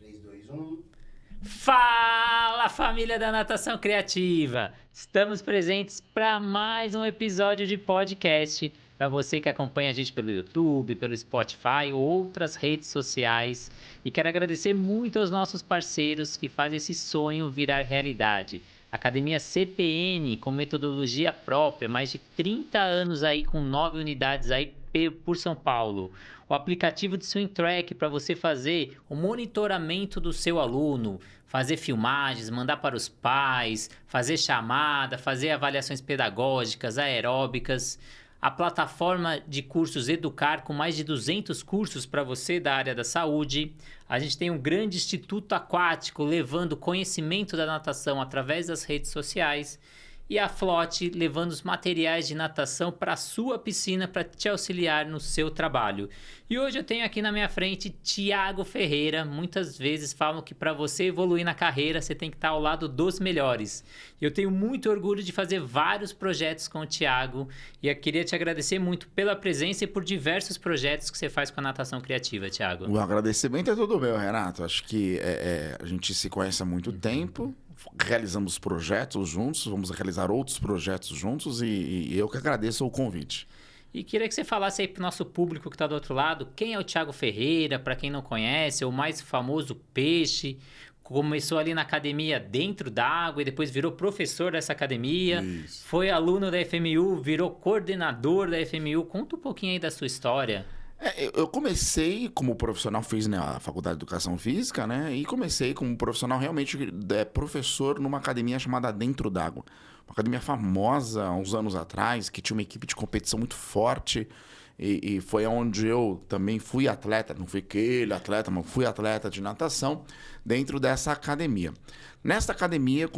3, 2, 1. Fala, família da Natação Criativa! Estamos presentes para mais um episódio de podcast. Para você que acompanha a gente pelo YouTube, pelo Spotify ou outras redes sociais. E quero agradecer muito aos nossos parceiros que fazem esse sonho virar realidade. Academia CPN, com metodologia própria, mais de 30 anos aí com 9 unidades aí por São Paulo. O aplicativo de Swim Track para você fazer o monitoramento do seu aluno, fazer filmagens, mandar para os pais, fazer chamada, fazer avaliações pedagógicas, aeróbicas. A plataforma de cursos Educar, com mais de 200 cursos para você da área da saúde. A gente tem um grande instituto aquático levando conhecimento da natação através das redes sociais. E a Flote levando os materiais de natação para a sua piscina para te auxiliar no seu trabalho. E hoje eu tenho aqui na minha frente Thiago Ferreira. Muitas vezes falam que para você evoluir na carreira você tem que estar ao lado dos melhores. Eu tenho muito orgulho de fazer vários projetos com o Thiago e eu queria te agradecer muito pela presença e por diversos projetos que você faz com a natação criativa, Thiago. O agradecimento é todo meu, Renato. Acho que a gente se conhece há muito tempo. Realizamos projetos juntos, vamos realizar outros projetos juntos e eu que agradeço o convite. E queria que você falasse aí para o nosso público que está do outro lado, quem é o Thiago Ferreira, para quem não conhece, é o mais famoso peixe, começou ali na academia dentro d'água e depois virou professor dessa academia, Isso. Foi aluno da FMU, virou coordenador da FMU, conta um pouquinho aí da sua história. Eu comecei como profissional, fiz, né, a Faculdade de Educação Física, né? E comecei como profissional realmente professor numa academia chamada Dentro d'Água. Uma academia famosa há uns anos atrás, que tinha uma equipe de competição muito forte. E foi onde eu também fui atleta, não fui aquele atleta, mas fui atleta de natação dentro dessa academia. Nesta academia,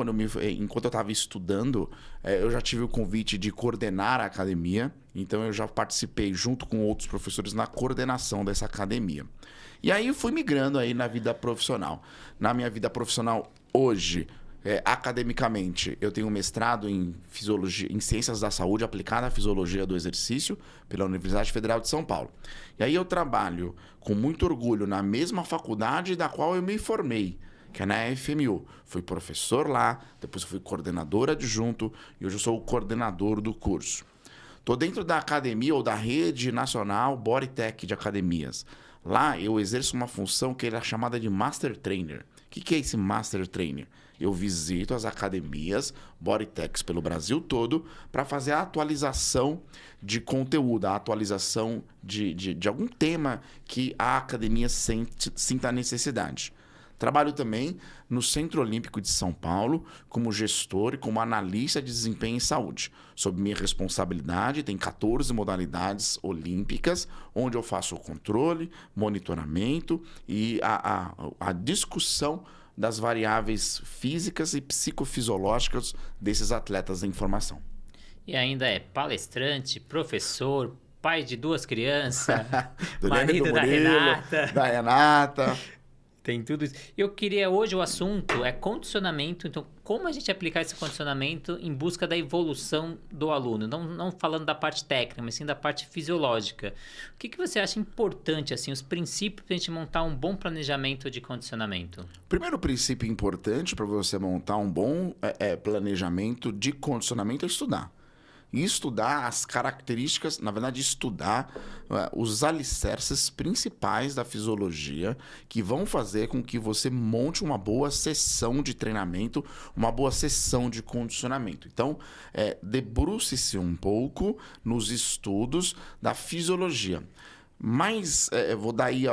enquanto eu estava estudando, eu já tive o convite de coordenar a academia, então eu já participei junto com outros professores na coordenação dessa academia. E aí eu fui migrando aí na vida profissional. Na minha vida profissional hoje, academicamente, eu tenho um mestrado em Fisiologia, em Ciências da Saúde aplicada à Fisiologia do Exercício pela Universidade Federal de São Paulo. E aí eu trabalho com muito orgulho na mesma faculdade da qual eu me formei, que é na FMU. Fui professor lá, depois fui coordenador adjunto e hoje eu sou o coordenador do curso. Estou dentro da academia ou da rede nacional Bodytech de academias. Lá eu exerço uma função que é chamada de Master Trainer. O que é esse Master Trainer? Eu visito as academias Bodytechs pelo Brasil todo para fazer a atualização de conteúdo, a atualização de algum tema que a academia sinta necessidade. Trabalho também no Centro Olímpico de São Paulo como gestor e como analista de desempenho em saúde. Sob minha responsabilidade, tem 14 modalidades olímpicas, onde eu faço o controle, monitoramento e a discussão das variáveis físicas e psicofisiológicas desses atletas em formação. E ainda é palestrante, professor, pai de 2 crianças, Do marido do da Murilo, Renata. Da Renata. Tem tudo isso. Eu queria hoje, o assunto é condicionamento. Então, como a gente aplicar esse condicionamento em busca da evolução do aluno? Não falando da parte técnica, mas sim da parte fisiológica. O que você acha importante, assim, os princípios para a gente montar um bom planejamento de condicionamento? O primeiro princípio importante para você montar um bom planejamento de condicionamento é estudar. E estudar as características, na verdade, estudar os alicerces principais da fisiologia que vão fazer com que você monte uma boa sessão de treinamento, uma boa sessão de condicionamento. Então, debruce-se um pouco nos estudos da fisiologia. Mas vou dar aí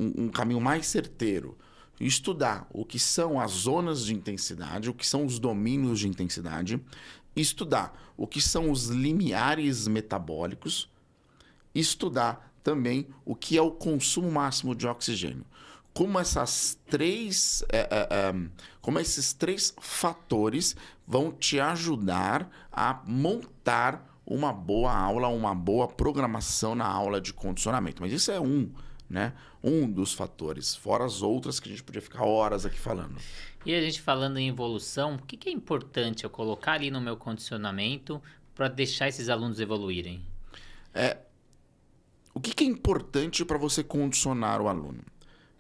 um caminho mais certeiro. Estudar o que são as zonas de intensidade, o que são os domínios de intensidade, estudar o que são os limiares metabólicos, estudar também o que é o consumo máximo de oxigênio. Como esses três fatores vão te ajudar a montar uma boa aula, uma boa programação na aula de condicionamento. Mas isso é um dos fatores, fora as outras que a gente podia ficar horas aqui falando. E a gente falando em evolução, o que é importante eu colocar ali no meu condicionamento para deixar esses alunos evoluírem? O que é importante para você condicionar o aluno?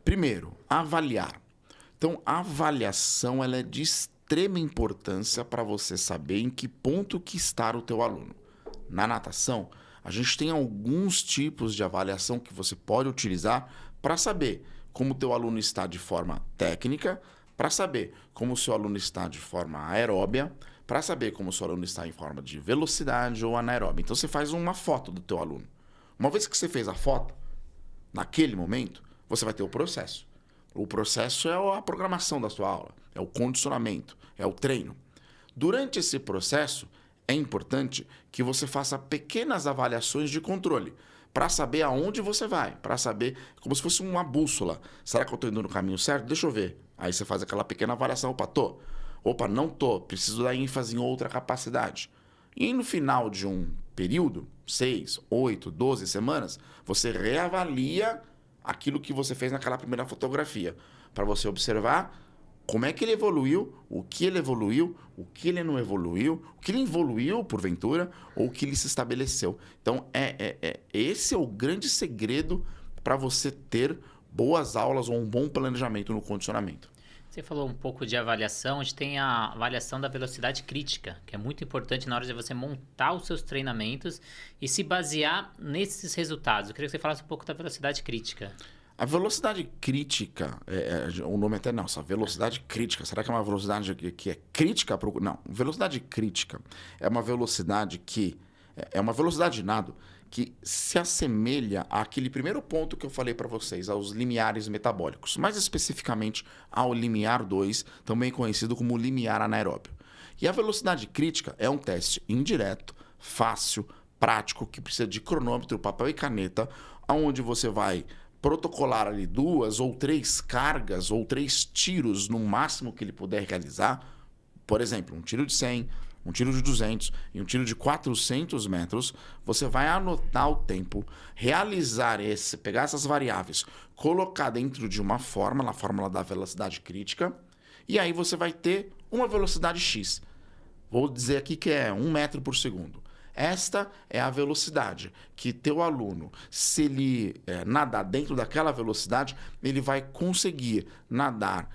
Primeiro, avaliar. Então, a avaliação ela é de extrema importância para você saber em que ponto que está o teu aluno. Na natação, a gente tem alguns tipos de avaliação que você pode utilizar para saber como o teu aluno está de forma técnica, para saber como o seu aluno está de forma aeróbia, para saber como o seu aluno está em forma de velocidade ou anaeróbia. Então, você faz uma foto do teu aluno. Uma vez que você fez a foto, naquele momento, você vai ter o processo. O processo é a programação da sua aula, é o condicionamento, é o treino. Durante esse processo, é importante que você faça pequenas avaliações de controle para saber aonde você vai, para saber, como se fosse uma bússola. Será que eu estou indo no caminho certo? Deixa eu ver. Aí você faz aquela pequena avaliação. Opa, tô. Opa, não tô. Preciso dar ênfase em outra capacidade. E no final de um período, 6, 8, 12 semanas, você reavalia aquilo que você fez naquela primeira fotografia, para você observar como é que ele evoluiu, o que ele não evoluiu, o que ele evoluiu, porventura, ou o que ele se estabeleceu. Então, esse é o grande segredo para você ter boas aulas ou um bom planejamento no condicionamento. Você falou um pouco de avaliação, a gente tem a avaliação da velocidade crítica, que é muito importante na hora de você montar os seus treinamentos e se basear nesses resultados. Eu queria que você falasse um pouco da velocidade crítica. A velocidade crítica, o nome até não, essa velocidade crítica, será que é uma velocidade que é crítica? Não, velocidade crítica é uma velocidade que, é uma velocidade de nado que se assemelha àquele primeiro ponto que eu falei para vocês, aos limiares metabólicos, mais especificamente ao limiar 2, também conhecido como limiar anaeróbio. E a velocidade crítica é um teste indireto, fácil, prático, que precisa de cronômetro, papel e caneta, onde você vai protocolar ali 2 ou 3 cargas ou 3 tiros no máximo que ele puder realizar. Por exemplo, um tiro de 100, um tiro de 200 e um tiro de 400 metros. Você vai anotar o tempo, realizar pegar essas variáveis, colocar dentro de uma fórmula, a fórmula da velocidade crítica, e aí você vai ter uma velocidade X. Vou dizer aqui que é 1 metro por segundo. Esta é a velocidade que teu aluno, se ele nadar dentro daquela velocidade, ele vai conseguir nadar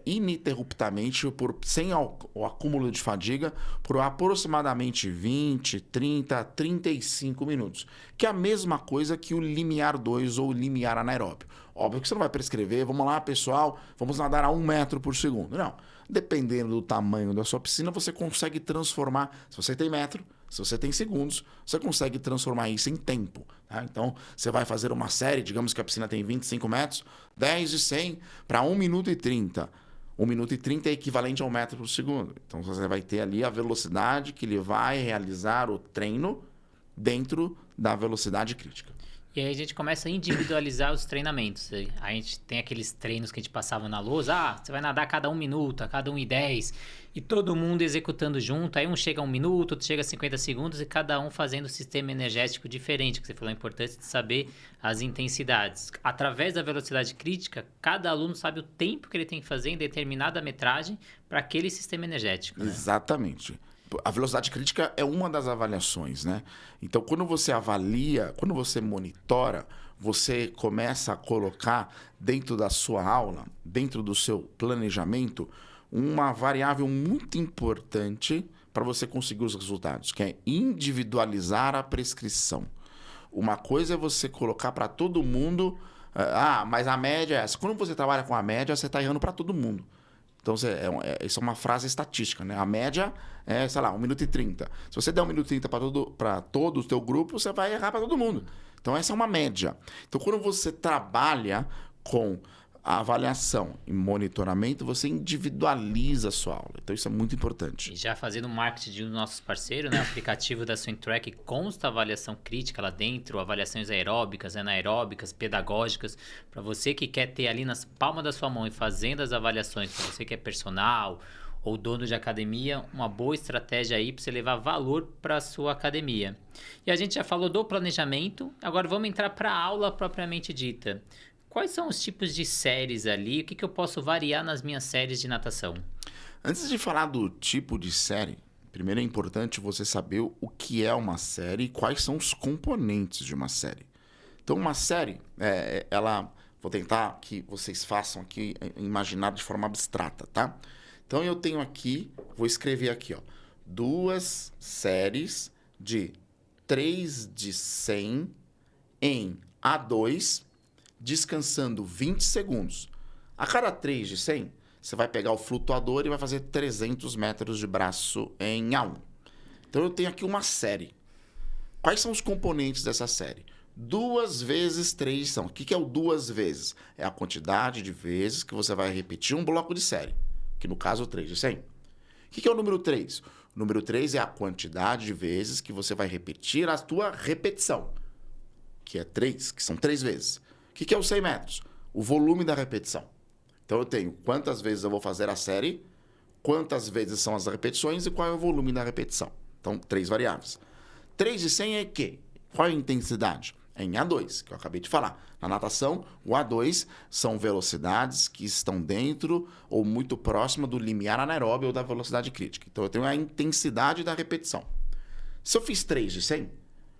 ininterruptamente, sem o acúmulo de fadiga, por aproximadamente 20, 30, 35 minutos. Que é a mesma coisa que o limiar 2 ou o limiar anaeróbio. Óbvio que você não vai prescrever, vamos lá pessoal, vamos nadar a 1 metro por segundo. Não, dependendo do tamanho da sua piscina, você consegue transformar, se você tem metro, se você tem segundos, você consegue transformar isso em tempo. Tá? Então, você vai fazer uma série, digamos que a piscina tem 25 metros, 10 de 100 para 1 minuto e 30. 1 minuto e 30 é equivalente a 1 metro por segundo. Então, você vai ter ali a velocidade que ele vai realizar o treino dentro da velocidade crítica. E aí a gente começa a individualizar os treinamentos. A gente tem aqueles treinos que a gente passava na lousa. Você vai nadar a cada 1 minuto, a cada 1:10. E todo mundo executando junto. Aí um chega a 1 minuto, outro chega a 50 segundos e cada um fazendo um sistema energético diferente. Que você falou a importância de saber as intensidades. Através da velocidade crítica, cada aluno sabe o tempo que ele tem que fazer em determinada metragem para aquele sistema energético. Né? Exatamente. A velocidade crítica é uma das avaliações, né? Então, quando você avalia, quando você monitora, você começa a colocar dentro da sua aula, dentro do seu planejamento, uma variável muito importante para você conseguir os resultados, que é individualizar a prescrição. Uma coisa é você colocar para todo mundo, mas a média é essa. Quando você trabalha com a média, você está errando para todo mundo. Então, isso é uma frase estatística, né? A média é, 1 minuto e 30. Se você der 1 minuto e 30 para todo o teu grupo, você vai errar para todo mundo. Então, essa é uma média. Então, quando você trabalha com a avaliação e monitoramento, você individualiza a sua aula. Então, isso é muito importante. E já fazendo marketing de um dos nossos parceiros, né? O aplicativo da SwimTrack consta avaliação crítica lá dentro, avaliações aeróbicas, anaeróbicas, pedagógicas, para você que quer ter ali nas palmas da sua mão e fazendo as avaliações, para você que é personal ou dono de academia, uma boa estratégia aí para você levar valor para a sua academia. E a gente já falou do planejamento, agora vamos entrar para a aula propriamente dita. Quais são os tipos de séries ali? O que eu posso variar nas minhas séries de natação? Antes de falar do tipo de série, primeiro é importante você saber o que é uma série e quais são os componentes de uma série. Então, uma série, Vou tentar que vocês façam aqui, imaginar de forma abstrata, tá? Então, eu tenho aqui, vou escrever aqui, ó, 2 séries de 3 de 100 em A2, descansando 20 segundos. A cada 3 de 100, você vai pegar o flutuador e vai fazer 300 metros de braço em A1. Então, eu tenho aqui uma série. Quais são os componentes dessa série? 2 vezes 3 são. O que é o 2 vezes? É a quantidade de vezes que você vai repetir um bloco de série, que no caso é o 3 de 100. O que é o número 3? O número 3 é a quantidade de vezes que você vai repetir a tua repetição, que é 3, que são 3 vezes. O que é os 100 metros? O volume da repetição. Então, eu tenho quantas vezes eu vou fazer a série, quantas vezes são as repetições e qual é o volume da repetição. Então, 3 variáveis. 3 de 100 é quê? Qual é a intensidade? É em A2, que eu acabei de falar. Na natação, o A2 são velocidades que estão dentro ou muito próxima do limiar anaeróbio ou da velocidade crítica. Então, eu tenho a intensidade da repetição. Se eu fiz 3 de 100,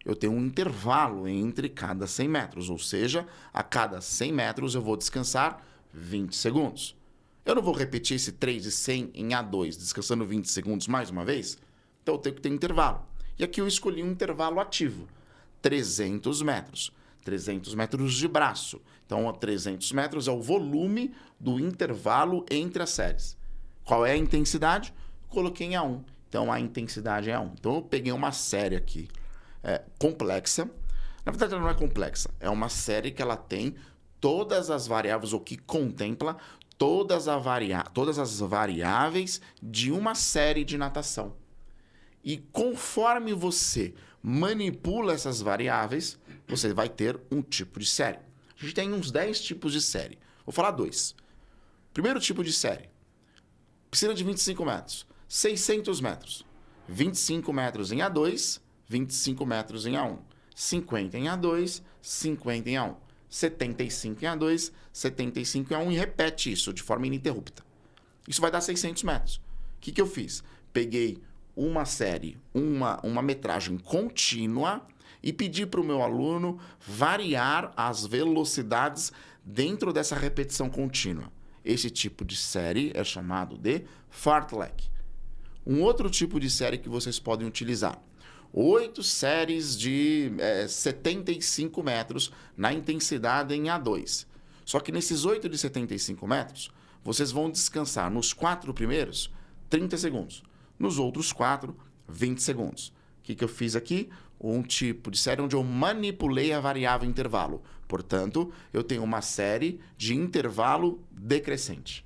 eu tenho um intervalo entre cada 100 metros. Ou seja, a cada 100 metros eu vou descansar 20 segundos. Eu não vou repetir esse 3 de 100 em A2, descansando 20 segundos mais uma vez? Então, eu tenho que ter intervalo. E aqui eu escolhi um intervalo ativo. 300 metros. 300 metros de braço. Então, 300 metros é o volume do intervalo entre as séries. Qual é a intensidade? Coloquei em A1. Então, a intensidade é A1. Então, eu peguei uma série aqui complexa. Na verdade, ela não é complexa. É uma série que ela tem todas as variáveis, ou que contempla todas as variáveis de uma série de natação. E conforme você manipula essas variáveis, você vai ter um tipo de série. A gente tem uns 10 tipos de série. Vou falar 2. Primeiro tipo de série. Piscina de 25 metros. 600 metros. 25 metros em A2, 25 metros em A1. 50 em A2, 50 em A1. 75 em A2, 75 em A1 e repete isso de forma ininterrupta. Isso vai dar 600 metros. O que eu fiz? Peguei uma série, uma metragem contínua e pedi para o meu aluno variar as velocidades dentro dessa repetição contínua. Esse tipo de série é chamado de fartlek. Um outro tipo de série que vocês podem utilizar. 8 séries de 75 metros na intensidade em A2. Só que nesses 8 de 75 metros, vocês vão descansar nos 4 primeiros 30 segundos. Nos outros 4, 20 segundos. O que eu fiz aqui? Um tipo de série onde eu manipulei a variável intervalo. Portanto, eu tenho uma série de intervalo decrescente.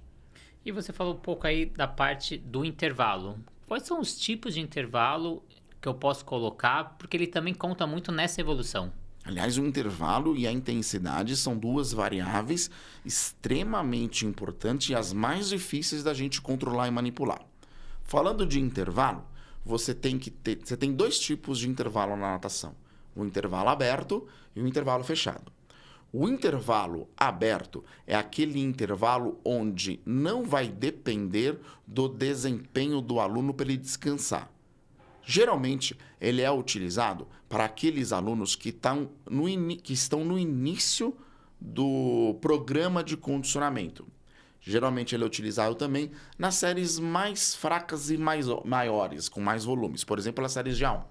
E você falou um pouco aí da parte do intervalo. Quais são os tipos de intervalo que eu posso colocar? Porque ele também conta muito nessa evolução. Aliás, o intervalo e a intensidade são 2 variáveis extremamente importantes e as mais difíceis da gente controlar e manipular. Falando de intervalo, você tem 2 tipos de intervalo na natação. O intervalo aberto e o intervalo fechado. O intervalo aberto é aquele intervalo onde não vai depender do desempenho do aluno para ele descansar. Geralmente, ele é utilizado para aqueles alunos que estão no início do programa de condicionamento. Geralmente ele é utilizado também nas séries mais fracas e maiores, com mais volumes. Por exemplo, as séries de A1.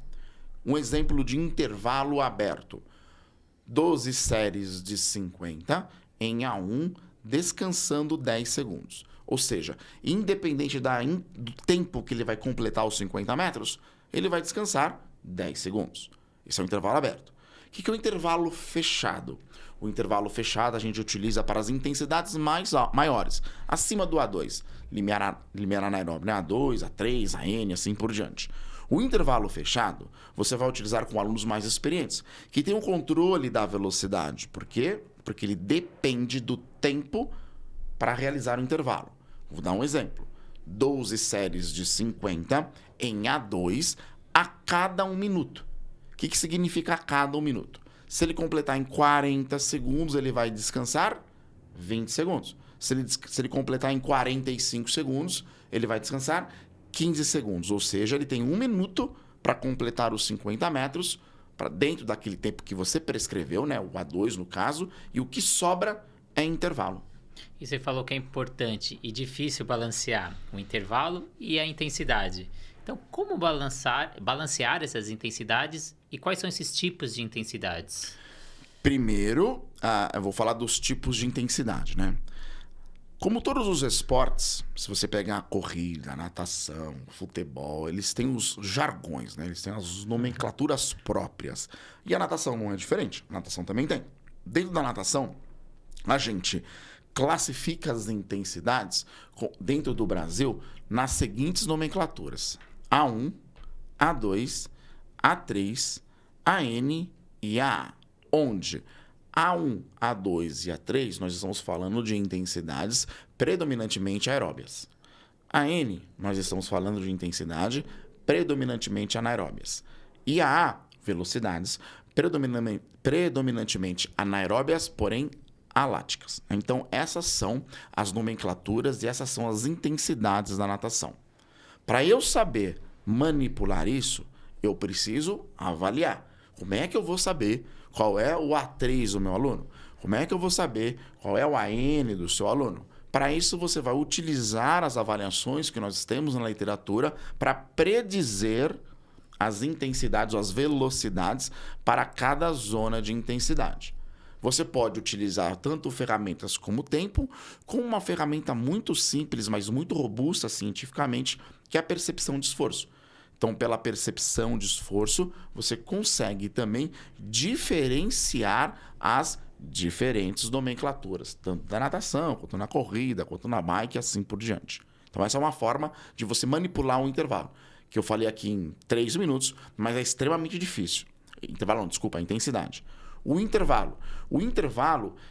Um exemplo de intervalo aberto. 12 séries de 50 em A1, descansando 10 segundos. Ou seja, independente do tempo que ele vai completar os 50 metros, ele vai descansar 10 segundos. Esse é o intervalo aberto. O que é o intervalo fechado? O intervalo fechado a gente utiliza para as intensidades maiores, acima do A2, limiar anaeróbio, né? A2, A3, AN, assim por diante. O intervalo fechado você vai utilizar com alunos mais experientes, que têm um controle da velocidade. Por quê? Porque ele depende do tempo para realizar o intervalo. Vou dar um exemplo. 12 séries de 50 em A2 a cada 1 minuto. O que significa a cada 1 minuto? Se ele completar em 40 segundos, ele vai descansar 20 segundos. Se ele completar em 45 segundos, ele vai descansar 15 segundos. Ou seja, ele tem 1 minuto para completar os 50 metros, para dentro daquele tempo que você prescreveu, né? O A2 no caso, e o que sobra é intervalo. E você falou que é importante e difícil balancear o intervalo e a intensidade. Então, como balancear essas intensidades e quais são esses tipos de intensidades? Primeiro, eu vou falar dos tipos de intensidade, né? Como todos os esportes, se você pegar a corrida, a natação, o futebol, eles têm os jargões, né? Eles têm as nomenclaturas próprias. E a natação não é diferente. A natação também tem. Dentro da natação, a gente classifica as intensidades dentro do Brasil nas seguintes nomenclaturas: A1, A2, A3, AN e AA. Onde A1, A2 e A3, nós estamos falando de intensidades predominantemente aeróbias. AN, nós estamos falando de intensidade predominantemente anaeróbias. E AA, velocidades predominantemente anaeróbias, porém aláticas. Então, essas são as nomenclaturas e essas são as intensidades da natação. Para eu saber manipular isso, eu preciso avaliar. Como é que eu vou saber qual é o A3 do meu aluno? Como é que eu vou saber qual é o AN do seu aluno? Para isso, você vai utilizar as avaliações que nós temos na literatura para predizer as intensidades ou as velocidades para cada zona de intensidade. Você pode utilizar tanto ferramentas como o tempo, com uma ferramenta muito simples, mas muito robusta cientificamente, que é a percepção de esforço. Então, pela percepção de esforço, você consegue também diferenciar as diferentes nomenclaturas, tanto da natação, quanto na corrida, quanto na bike e assim por diante. Então, essa é uma forma de você manipular um intervalo, que eu falei aqui em 3 minutos, mas é extremamente difícil. Intervalo não, desculpa, a intensidade. O intervalo,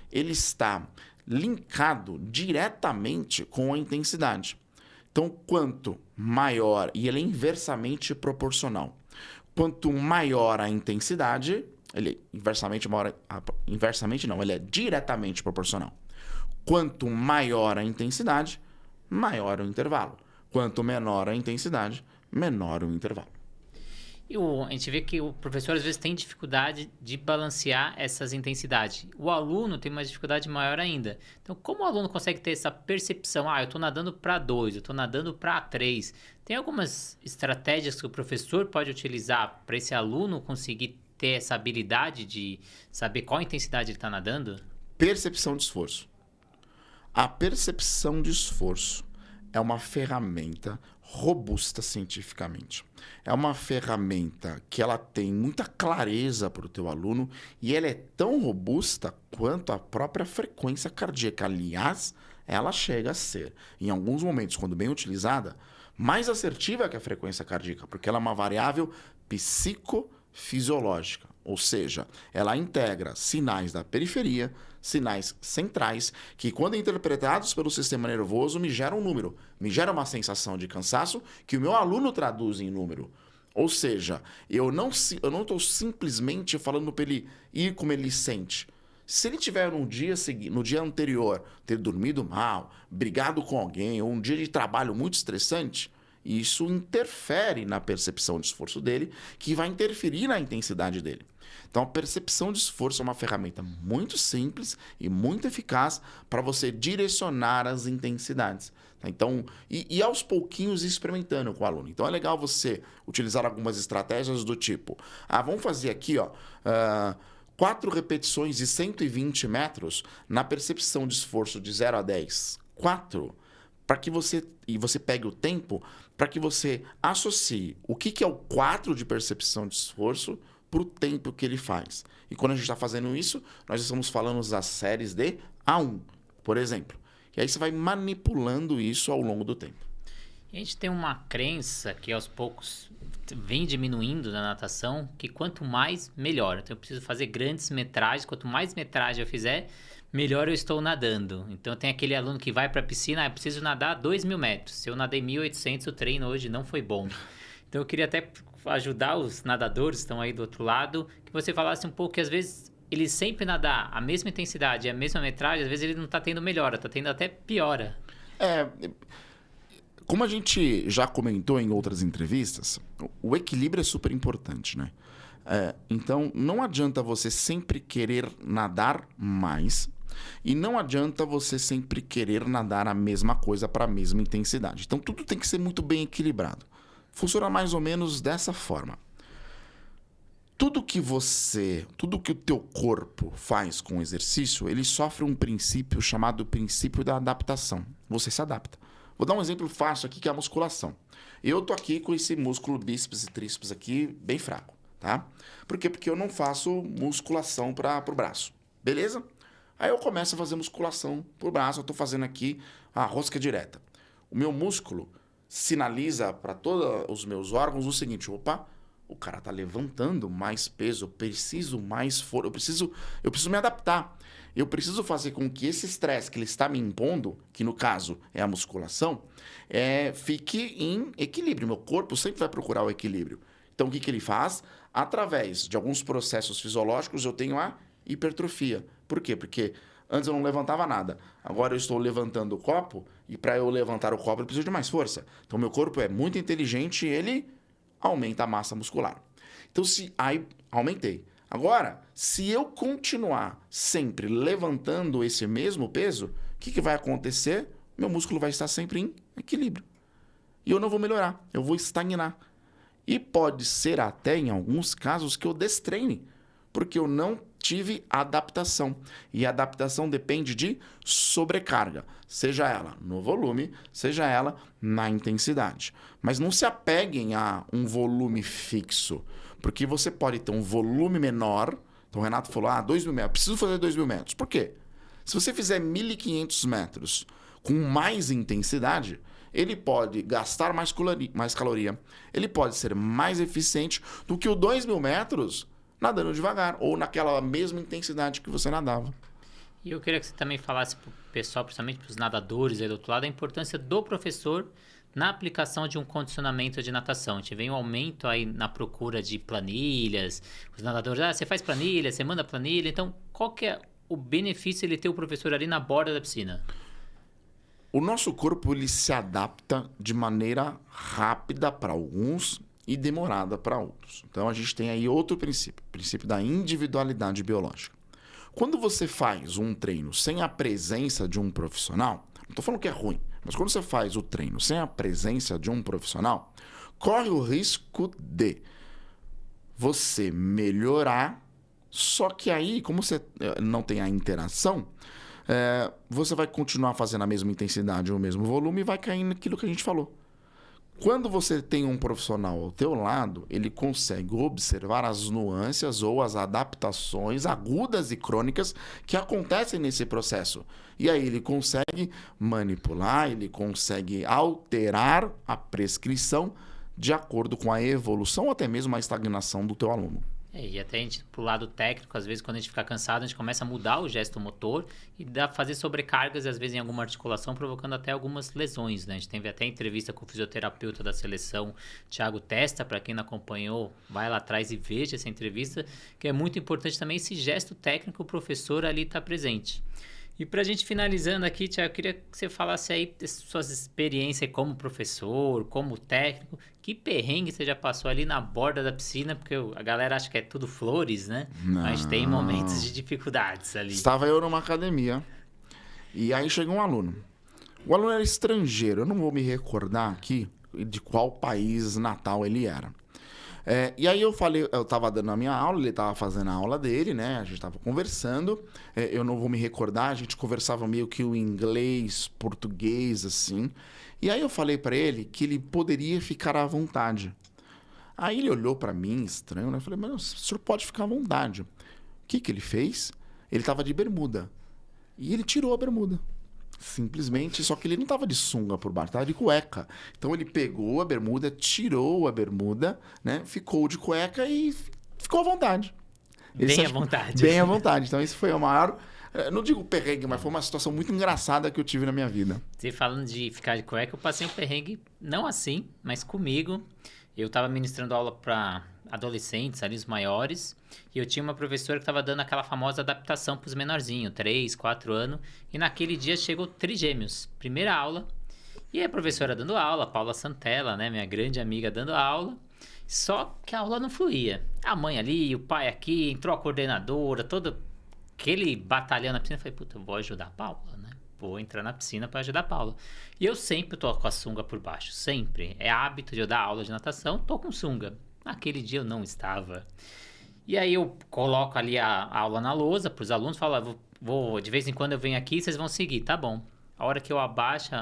ele está linkado diretamente com a intensidade. Então, quanto maior, e ele é inversamente proporcional. Quanto maior a intensidade, ele ele é diretamente proporcional. Quanto maior a intensidade, maior o intervalo. Quanto menor a intensidade, menor o intervalo. E a gente vê que o professor às vezes tem dificuldade de balancear essas intensidades. O aluno tem uma dificuldade maior ainda. Então, como o aluno consegue ter essa percepção? Eu estou nadando para 2, eu estou nadando para 3. Tem algumas estratégias que o professor pode utilizar para esse aluno conseguir ter essa habilidade de saber qual intensidade ele está nadando? Percepção de esforço. A percepção de esforço é uma ferramenta robusta cientificamente. É uma ferramenta que ela tem muita clareza para o teu aluno e ela é tão robusta quanto a própria frequência cardíaca. Aliás, ela chega a ser, em alguns momentos, quando bem utilizada, mais assertiva que a frequência cardíaca, porque ela é uma variável psicofisiológica, ou seja, ela integra sinais da periferia, sinais centrais, que quando interpretados pelo sistema nervoso me geram um número, me gera uma sensação de cansaço que o meu aluno traduz em número. Ou seja, eu não estou simplesmente falando para ele ir como ele sente. Se ele tiver no dia anterior, ter dormido mal, brigado com alguém, ou um dia de trabalho muito estressante, isso interfere na percepção de esforço dele, que vai interferir na intensidade dele. Então, a percepção de esforço é uma ferramenta muito simples e muito eficaz para você direcionar as intensidades. Então, e aos pouquinhos experimentando com o aluno. Então, é legal você utilizar algumas estratégias do tipo, vamos fazer aqui, 4 repetições de 120 metros na percepção de esforço de 0 a 10. 4, para que você pegue o tempo, para que você associe o que é o 4 de percepção de esforço para o tempo que ele faz. E quando a gente está fazendo isso, nós estamos falando das séries de A1, por exemplo. E aí você vai manipulando isso ao longo do tempo. E a gente tem uma crença que aos poucos vem diminuindo na natação, que quanto mais, melhor. Então eu preciso fazer grandes metragens, quanto mais metragem eu fizer, melhor eu estou nadando. Então tem aquele aluno que vai para a piscina, eu preciso nadar 2.000 metros. Se eu nadei 1.800, o treino hoje não foi bom. Então eu queria até ajudar os nadadores que estão aí do outro lado, que você falasse um pouco que às vezes ele sempre nadar a mesma intensidade, a mesma metragem, às vezes ele não está tendo melhora, está tendo até piora. Como a gente já comentou em outras entrevistas, o equilíbrio é super importante, né? Então, não adianta você sempre querer nadar mais E não adianta você sempre querer nadar a mesma coisa para a mesma intensidade. Então tudo tem que ser muito bem equilibrado. Funciona mais ou menos dessa forma. Tudo que o teu corpo faz com o exercício, ele sofre um princípio chamado princípio da adaptação. Você se adapta. Vou dar um exemplo fácil aqui, que é a musculação. Eu tô aqui com esse músculo bíceps e tríceps aqui bem fraco, tá? Por quê? Porque eu não faço musculação para o braço. Beleza? Aí eu começo a fazer musculação pro braço, eu tô fazendo aqui a rosca direta. O meu músculo sinaliza para todos os meus órgãos o seguinte: opa, o cara tá levantando mais peso, eu preciso mais força, eu preciso me adaptar. Eu preciso fazer com que esse estresse que ele está me impondo, que no caso é a musculação, fique em equilíbrio. Meu corpo sempre vai procurar o equilíbrio. Então o que ele faz? Através de alguns processos fisiológicos eu tenho a hipertrofia. Por quê? Porque antes eu não levantava nada. Agora eu estou levantando o copo e para eu levantar o copo eu preciso de mais força. Então meu corpo é muito inteligente e ele aumenta a massa muscular. Então aí aumentei. Agora, se eu continuar sempre levantando esse mesmo peso, o que vai acontecer? Meu músculo vai estar sempre em equilíbrio. E eu não vou melhorar, eu vou estagnar. E pode ser até, em alguns casos, que eu destreine, porque eu não tive adaptação. E a adaptação depende de sobrecarga, seja ela no volume, seja ela na intensidade. Mas não se apeguem a um volume fixo, porque você pode ter um volume menor. Então o Renato falou, 2.000 metros, preciso fazer 2.000 metros. Por quê? Se você fizer 1.500 metros com mais intensidade, ele pode gastar mais caloria, ele pode ser mais eficiente do que o 2.000 metros nadando devagar, ou naquela mesma intensidade que você nadava. E eu queria que você também falasse para o pessoal, principalmente para os nadadores aí do outro lado, a importância do professor na aplicação de um condicionamento de natação. A gente vê um aumento aí na procura de planilhas, os nadadores, você faz planilha, você manda planilha, então qual que é o benefício ele ter o professor ali na borda da piscina? O nosso corpo ele se adapta de maneira rápida para alguns e demorada para outros. Então a gente tem aí outro princípio, o princípio da individualidade biológica. Quando você faz um treino sem a presença de um profissional, não estou falando que é ruim, mas quando você faz o treino sem a presença de um profissional, corre o risco de você melhorar, só que aí, como você não tem a interação, você vai continuar fazendo a mesma intensidade ou o mesmo volume e vai cair naquilo que a gente falou. Quando você tem um profissional ao teu lado, ele consegue observar as nuances ou as adaptações agudas e crônicas que acontecem nesse processo. E aí ele consegue manipular, ele consegue alterar a prescrição de acordo com a evolução ou até mesmo a estagnação do teu aluno. E até a gente, pro lado técnico, às vezes quando a gente fica cansado, a gente começa a mudar o gesto motor e fazer sobrecargas, às vezes em alguma articulação, provocando até algumas lesões, né? A gente teve até entrevista com o fisioterapeuta da seleção, Thiago Testa, para quem não acompanhou, vai lá atrás e veja essa entrevista, que é muito importante também esse gesto técnico, o professor ali está presente. E para a gente finalizando aqui, Thiago, eu queria que você falasse aí das suas experiências como professor, como técnico. Que perrengue você já passou ali na borda da piscina? Porque a galera acha que é tudo flores, né? Não. Mas tem momentos de dificuldades ali. Estava eu numa academia e aí chegou um aluno. O aluno era estrangeiro, eu não vou me recordar aqui de qual país natal ele era. E aí eu estava dando a minha aula, ele estava fazendo a aula dele, né? A gente estava conversando, eu não vou me recordar, a gente conversava meio que o inglês, português, assim. E aí eu falei para ele que ele poderia ficar à vontade. Aí ele olhou para mim, estranho, né? Eu falei, mas o senhor pode ficar à vontade. O que ele fez? Ele estava de bermuda. E ele tirou a bermuda. Simplesmente, só que ele não estava de sunga por baixo, estava de cueca. Então ele pegou a bermuda, tirou a bermuda, né? Ficou de cueca e ficou à vontade. Bem à vontade. Bem à vontade. Então esse foi o maior, não digo perrengue, mas foi uma situação muito engraçada que eu tive na minha vida. Você falando de ficar de cueca, eu passei um perrengue, não assim, mas comigo. Eu estava ministrando aula para adolescentes, ali os maiores, e eu tinha uma professora que estava dando aquela famosa adaptação para os menorzinhos, 3, 4 anos, e naquele dia chegou trigêmeos, primeira aula, e a professora dando aula, Paula Santella, né, minha grande amiga dando aula, só que a aula não fluía. A mãe ali, o pai aqui, entrou a coordenadora, toda aquele batalhão na piscina, eu falei, puta, eu vou ajudar a Paula, né? Vou entrar na piscina para ajudar a Paula. E eu sempre tô com a sunga por baixo, sempre. É hábito de eu dar aula de natação, tô com sunga. Naquele dia eu não estava. E aí eu coloco ali a aula na lousa pros alunos, falo, de vez em quando eu venho aqui, vocês vão seguir, tá bom. A hora que eu abaixo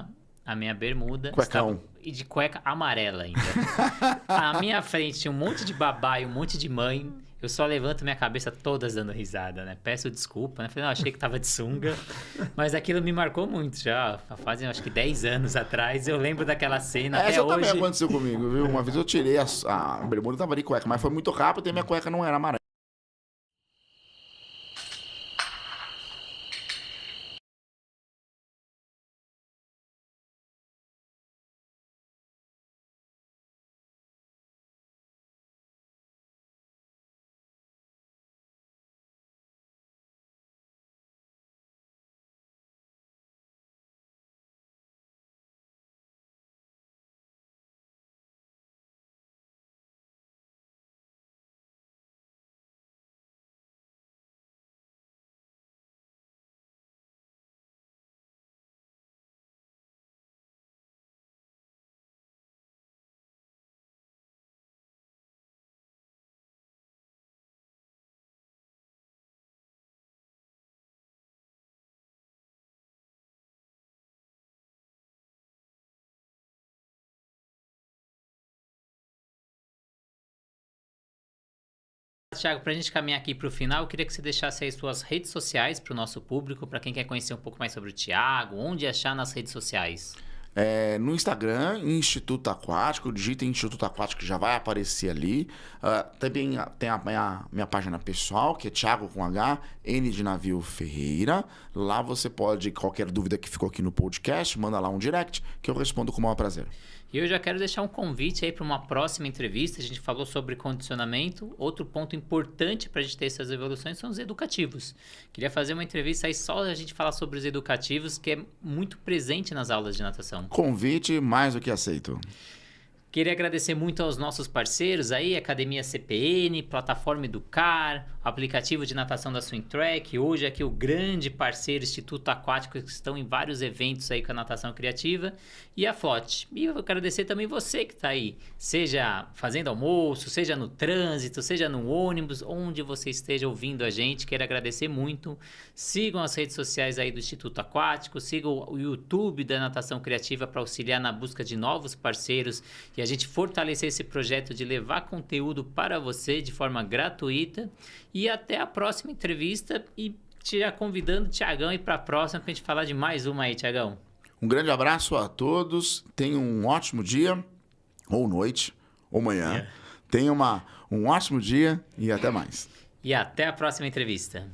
a minha bermuda... Cuecão. E de cueca amarela ainda. À minha frente tinha um monte de babá e um monte de mãe. Eu só levanto minha cabeça todas dando risada, né? Peço desculpa, né? Falei, não, achei que tava de sunga. Mas aquilo me marcou muito já. Fazem, acho que 10 anos atrás. Eu lembro daquela cena até Essa hoje. também aconteceu comigo, viu? Uma vez eu tirei a bermuda, tava de cueca, mas foi muito rápido e minha cueca não era amarela. Thiago, para a gente caminhar aqui para o final, eu queria que você deixasse aí suas redes sociais para o nosso público, para quem quer conhecer um pouco mais sobre o Thiago, onde achar nas redes sociais. No Instagram, Instituto Aquático, digita Instituto Aquático que já vai aparecer ali. Também tem a minha página pessoal, que é Thiago com H, N de navio Ferreira. Lá você pode, qualquer dúvida que ficou aqui no podcast, manda lá um direct que eu respondo com o maior prazer. E eu já quero deixar um convite aí para uma próxima entrevista. A gente falou sobre condicionamento. Outro ponto importante para a gente ter essas evoluções são os educativos. Queria fazer uma entrevista aí só a gente falar sobre os educativos, que é muito presente nas aulas de natação. Convite mais do que aceito. Queria agradecer muito aos nossos parceiros aí, Academia CPN, Plataforma Educar, aplicativo de natação da Swim Track, hoje aqui o grande parceiro Instituto Aquático, que estão em vários eventos aí com a natação criativa, e a FLOT. E eu agradecer também você que está aí, seja fazendo almoço, seja no trânsito, seja no ônibus, onde você esteja ouvindo a gente, quero agradecer muito. Sigam as redes sociais aí do Instituto Aquático, sigam o YouTube da Natação Criativa para auxiliar na busca de novos parceiros e a gente fortalecer esse projeto de levar conteúdo para você de forma gratuita. E até a próxima entrevista e te convidando o Thiagão aí para a próxima para a gente falar de mais uma aí, Thiagão. Um grande abraço a todos, tenham um ótimo dia, ou noite, ou manhã. Tenham um ótimo dia e até mais. E até a próxima entrevista.